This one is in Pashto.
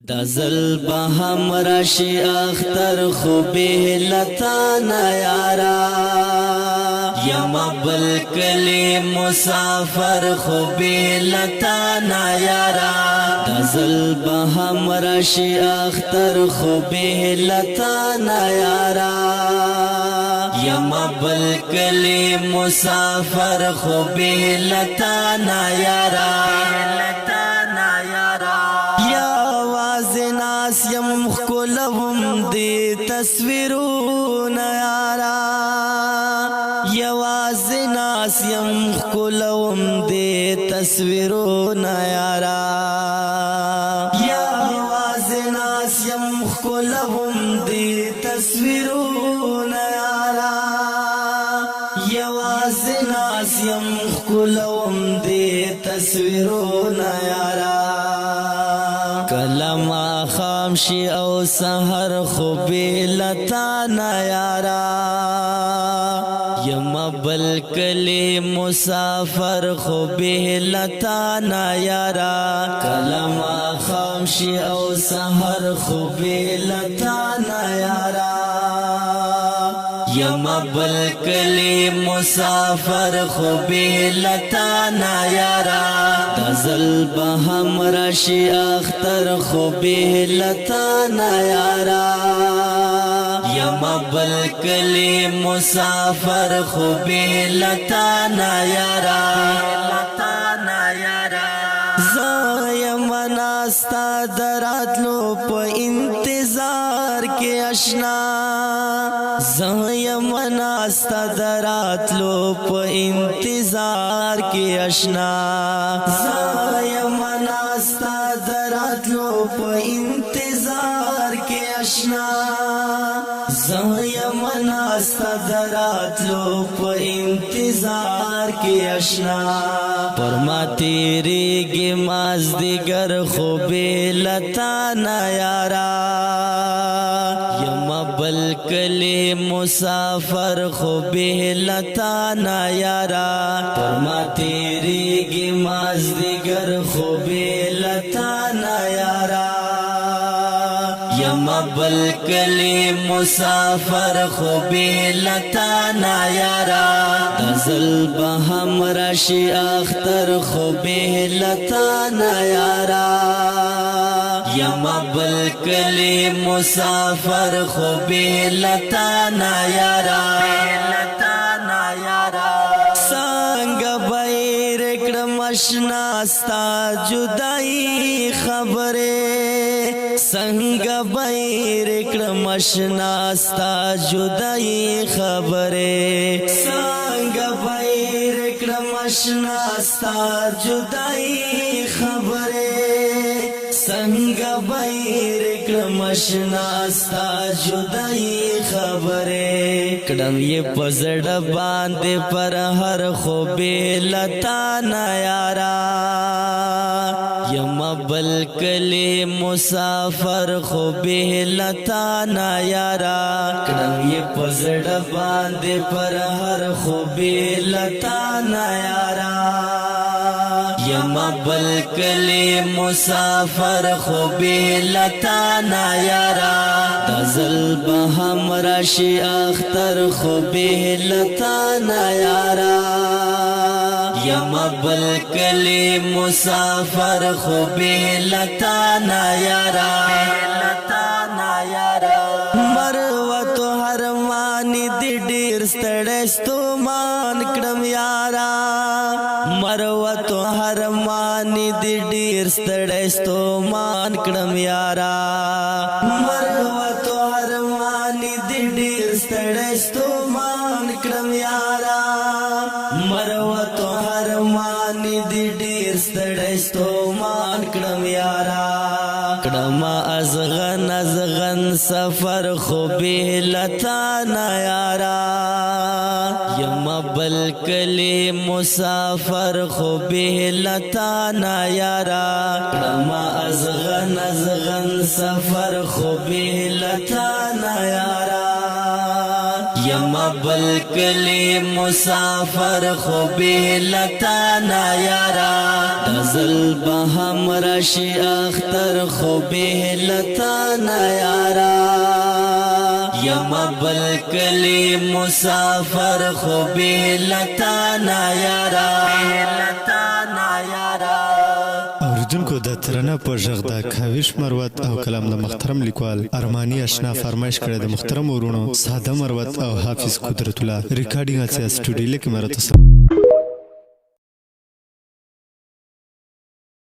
دزل بهم رشی اختر خوبی لطانا یارا یما بلکلی مسافر خوبی لطانا یارا دزل بهم رشی اختر خوبی لطانا یارا یما بلکلی مسافر خوبی لطانا یارا ناس یم خلوم دی تصویرون یارا یواز ناس یم خلوم دی تصویرون یارا یواز ناس یم خلوم دی تصویرون یارا یواز ناس یم خلوم دی تصویرون یارا کلمہ خامشی او سحر خوبی لطانا یارا یما بلکلی مسافر خوبی لطانا یارا کلمہ خامشی او سحر خوبی لطانا یارا یما بلکلی مسافر خوبی لطانا یارا دزل بهم رشی اختر خوبی لطانا یارا یما بلکلی مسافر خوبی لطانا یارا زایم ناستا دراتلو پا انتظار کے اشنا زایم ناستا دراتلو پا انتظار کے اشنا زایم ناستا دراتلو پا انتظار کے اشنا زایم ناستا دراتلو پا انتظار کے اشنا پرما تیری گی ماز دیگر خوبی لطانا یارا یما بلکلی مسافر خوبی لطانا یارا پرما تیری گی ماز دیگر خوبی لطانا یارا یما بلکلی مسافر خوبی لطانا یارا دزل بهم رشی اختر خوبی لطانا یارا یما بلکلی مسافر خوبی لطانا یارا سانگ بیر اکڑم اشناستا جدائی خبرے سنگ بیر اکڑم اشناستا جدائی خبرے سانگ بیر اکڑم اشناستا جدائی خبرے سنگ بیر اکڑم اشناستا جدائی خبرے کڑم یہ پزڑ باندے پر ہر خوبی لطانا یارا یما بلکلی مسافر خوبی لطانا یارا کڑم یہ پزڑ باندے پر ہر خوبی لطانا یارا یما بلکلی مسافر خوبی لطانا یارا دزل بهم رشی اختر خوبی لطانا یارا یما بلکلی مسافر خوبی لطانا یارا مروت حرمانی دی ډیر ستړی ستومان کړم یارا مروت حرمانی دی ډیر ستړی ستومان کړم یارا مروت حرمانی دی ډیر ستړی ستومان کړم یارا مروت حرمانی دی ډیر ستړی ستومان کړم یارا کړم ازغن سفر خوبی لطانا یارا یما بلکلی مسافر خوبی لطانا یارا کړم ازغن سفر خوبی لطانا یارا یما بلکلی مسافر خو بهلتانا یارا دزل بهم رشی اختر خو بهلتانا یارا یما بلکلی مسافر خو بهلتانا یارا اوریدونکو د ترنه په ژغ د کاوش مروت او کلام د محترم لیکوال ارمانی آشنا فرمایش کړی د محترم ورونو ساده مروت او حافظ قدرت الله ریکارډینګ اڅ سټوډیو کې مرته